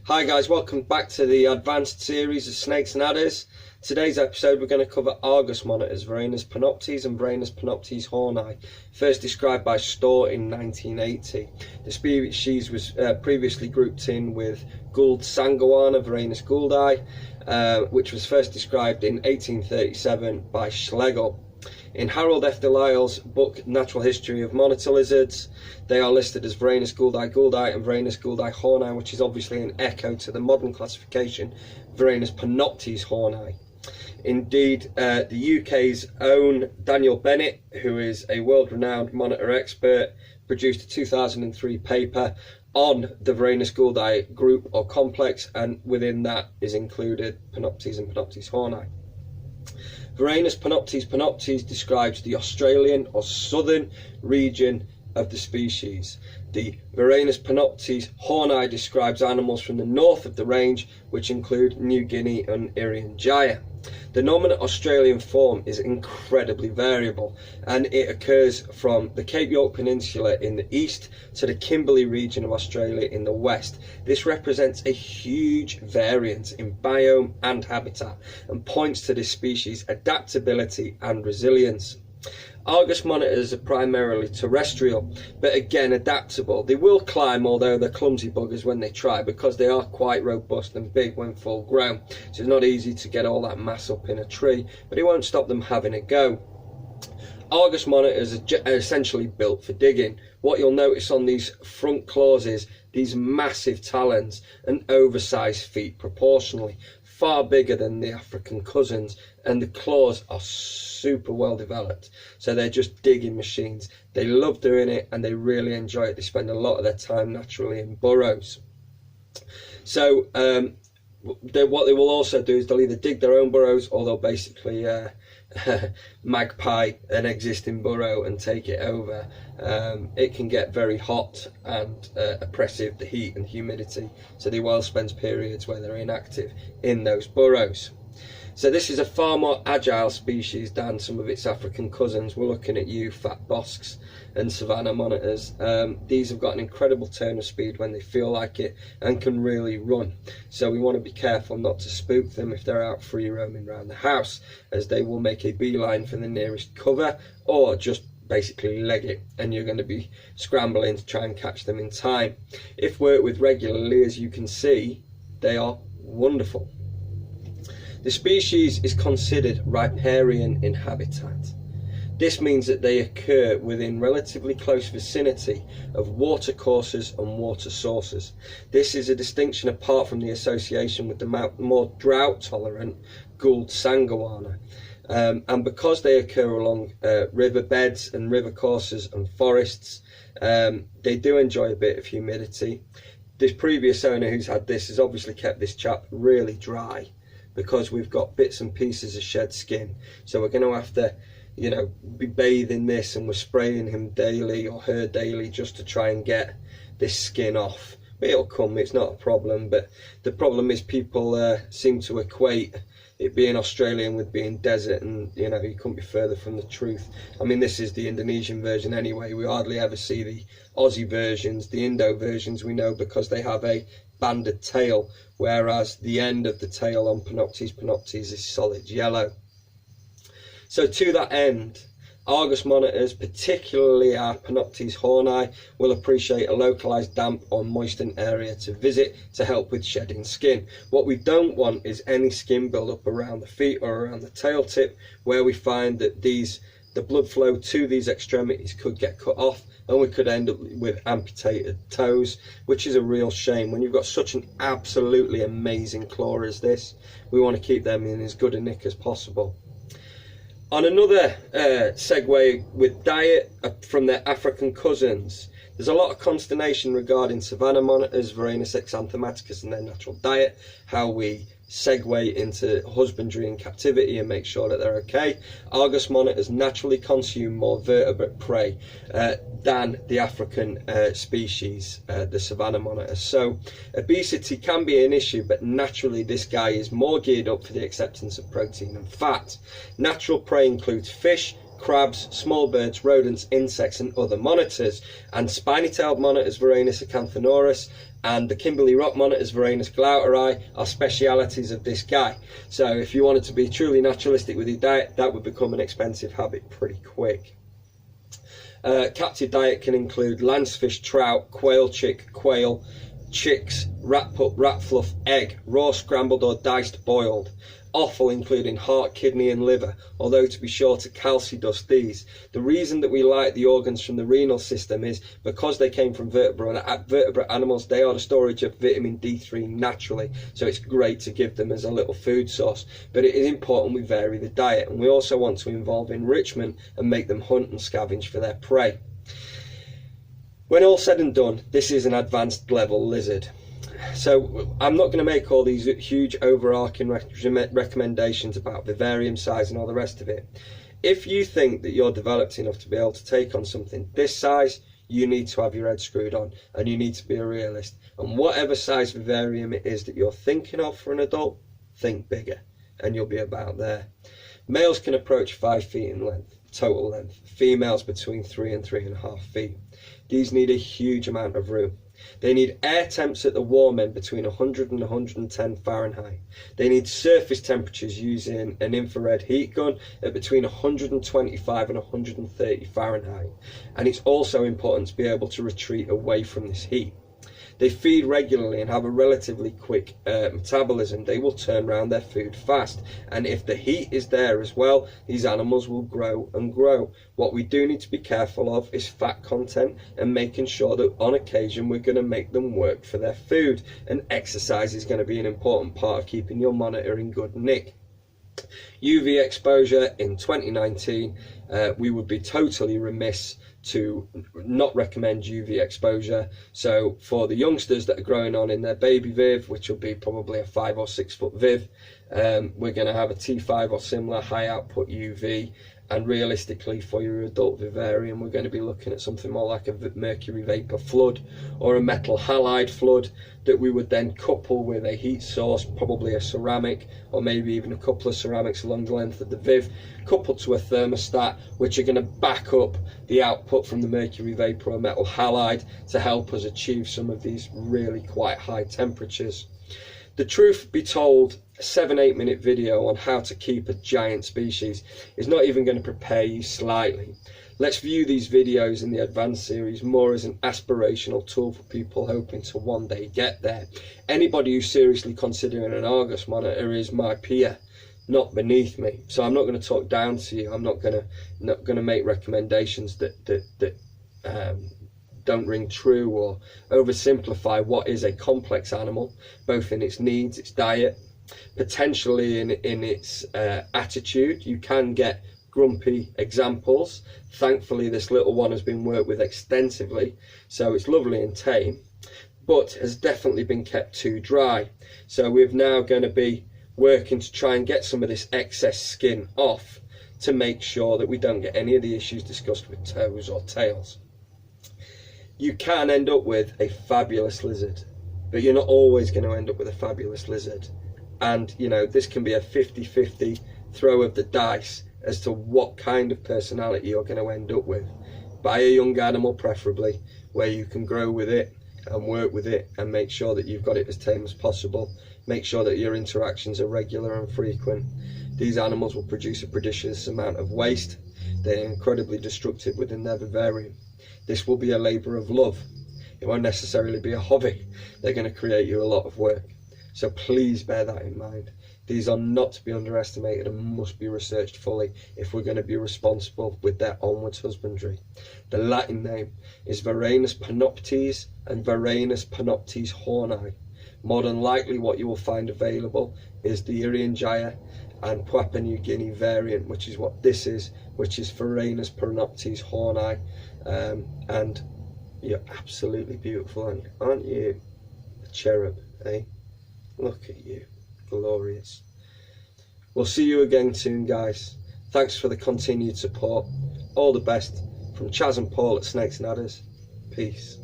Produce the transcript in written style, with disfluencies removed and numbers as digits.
Hi guys, welcome back to the advanced series of snakes and adders. Today's episode we're going to cover Argus monitors, Varanus panoptes and Varanus panoptes hornii, first described by Storr in 1980. The species was previously grouped in with Gould sanguana, Varanus gouldi, which was first described in 1837 by Schlegel. In Harold F. Delisle's book Natural History of Monitor Lizards, they are listed as Varanus gouldi and Varanus gouldi hornii, which is obviously an echo to the modern classification Varanus panoptes hornii. Indeed, the UK's own Daniel Bennett, who is a world-renowned monitor expert, produced a 2003 paper on the Varanus gouldi group or complex, and within that is included panoptes and panoptes hornii. Varanus panoptes describes the Australian or southern region of the species. The Varanus panoptes hornii describes animals from the north of the range, which include New Guinea and Irian Jaya. The nominate Australian form is incredibly variable, and it occurs from the Cape York Peninsula in the east to the Kimberley region of Australia in the west. This represents a huge variance in biome and habitat and points to this species' adaptability and resilience. Argus monitors are primarily terrestrial, but again adaptable. They will climb, although they're clumsy buggers when they try, because they are quite robust and big when full grown. So it's not easy to get all that mass up in a tree, but it won't stop them having a go. Argus monitors are essentially built for digging. What you'll notice on these front claws is these massive talons and oversized feet proportionally, far bigger than the African cousins, and the claws are super well developed, so they're just digging machines. They love doing it and they really enjoy it. They spend a lot of their time naturally in burrows. So what they will also do is they'll either dig their own burrows, or they'll basically magpie an existing burrow and take it over. It can get very hot and oppressive, the heat and humidity, so they will spend periods where they're inactive in those burrows. So this is a far more agile species than some of its African cousins. We're looking at you fat bosks and savanna monitors. These have got an incredible turn of speed when they feel like it and can really run. So we want to be careful not to spook them if they're out free roaming around the house, as they will make a beeline for the nearest cover or just basically leg it, and you're going to be scrambling to try and catch them in time. If worked with regularly, as you can see, they are wonderful. The species is considered riparian in habitat. This means that they occur within relatively close vicinity of water courses and water sources. This is a distinction apart from the association with the more drought-tolerant Gould sanguana. And because they occur along riverbeds and river courses and forests, they do enjoy a bit of humidity. This previous owner who's had this has obviously kept this chap really dry, because we've got bits and pieces of shed skin. So we're going to have to, be bathing this, and we're spraying him daily or her daily just to try and get this skin off. But it'll come, it's not a problem. But the problem is people seem to equate it being Australian with being desert, and you couldn't be further from the truth. I mean, this is the Indonesian version anyway. We hardly ever see the Aussie versions. The Indo versions we know because they have a banded tail, whereas the end of the tail on panoptes is solid yellow. So to that end, Argus monitors, particularly our panoptes hornii, will appreciate a localized damp or moistened area to visit to help with shedding skin. What we don't want is any skin buildup around the feet or around the tail tip, where we find that the blood flow to these extremities could get cut off, and we could end up with amputated toes, which is a real shame. When you've got such an absolutely amazing claw as this, we want to keep them in as good a nick as possible. On another segue with diet from their African cousins, there's a lot of consternation regarding savanna monitors, Varanus exanthematicus, and their natural diet, how we segue into husbandry and captivity and make sure that they're okay. Argus monitors naturally consume more vertebrate prey than the African species, the savanna monitor. So obesity can be an issue, but naturally this guy is more geared up for the acceptance of protein and fat. Natural prey includes fish, crabs, small birds, rodents, insects and other monitors, and spiny-tailed monitors Varanus acanthornis and the Kimberley rock monitors, Varanus glauterii, are specialities of this guy. So if you wanted to be truly naturalistic with your diet, that would become an expensive habit pretty quick. Captive diet can include lancefish, trout, quail chick, quail, chicks, rat pup, rat fluff, egg, raw, scrambled or diced, boiled. Offal including heart, kidney and liver, although to be sure to calcidus these. The reason that we like the organs from the renal system is because they came from vertebrate animals. They are the storage of vitamin D3 naturally, so it's great to give them as a little food source. But it is important we vary the diet, and we also want to involve enrichment and make them hunt and scavenge for their prey. When all said and done, this is an advanced level lizard. So I'm not going to make all these huge overarching recommendations about vivarium size and all the rest of it. If you think that you're developed enough to be able to take on something this size, you need to have your head screwed on and you need to be a realist. And whatever size vivarium it is that you're thinking of for an adult, think bigger and you'll be about there. Males can approach 5 feet in length, total length. Females between 3 and 3.5 feet. These need a huge amount of room. They need air temps at the warm end between 100 and 110 Fahrenheit. They need surface temperatures using an infrared heat gun at between 125 and 130 Fahrenheit. And it's also important to be able to retreat away from this heat. They feed regularly and have a relatively quick metabolism. They will turn around their food fast, and if the heat is there as well, these animals will grow and grow. What we do need to be careful of is fat content and making sure that on occasion we're going to make them work for their food, and exercise is going to be an important part of keeping your monitor in good nick. UV exposure in 2019, we would be totally remiss to not recommend UV exposure. So for the youngsters that are growing on in their baby viv, which will be probably a 5 or 6 foot viv, we're going to have a T5 or similar high output UV. And realistically for your adult vivarium, we're going to be looking at something more like a mercury vapor flood or a metal halide flood that we would then couple with a heat source, probably a ceramic or maybe even a couple of ceramics along the length of the viv, coupled to a thermostat, which are going to back up the output from the mercury vapor or metal halide to help us achieve some of these really quite high temperatures. The truth be told, a 7-8 minute video on how to keep a giant species is not even going to prepare you slightly. Let's view these videos in the advanced series more as an aspirational tool for people hoping to one day get there. Anybody who's seriously considering an Argus monitor is my peer, not beneath me. So I'm not going to talk down to you. I'm not going to make recommendations that don't ring true or oversimplify what is a complex animal, both in its needs, its diet, potentially in its attitude. You can get grumpy examples. Thankfully this little one has been worked with extensively, so it's lovely and tame, but has definitely been kept too dry. So we're now going to be working to try and get some of this excess skin off to make sure that we don't get any of the issues discussed with toes or tails. You can end up with a fabulous lizard, but you're not always going to end up with a fabulous lizard. And you know, this can be a 50-50 throw of the dice as to what kind of personality you're going to end up with. Buy a young animal preferably, where you can grow with it and work with it and make sure that you've got it as tame as possible. Make sure that your interactions are regular and frequent. These animals will produce a prodigious amount of waste. They're incredibly destructive within their vivarium. This will be a labour of love. It won't necessarily be a hobby. They're going to create you a lot of work. So please bear that in mind. These are not to be underestimated and must be researched fully if we're going to be responsible with their onwards husbandry. The Latin name is Varanus panoptes and Varanus panoptes hornii. More than likely what you will find available is the Irian and Papua New Guinea variant, which is what this is, which is Varanus panoptes hornii. And you're absolutely beautiful, aren't you? A cherub, eh? Look at you, glorious. We'll see you again soon, guys. Thanks for the continued support. All the best from Chaz and Paul at Snakes and Adders. Peace.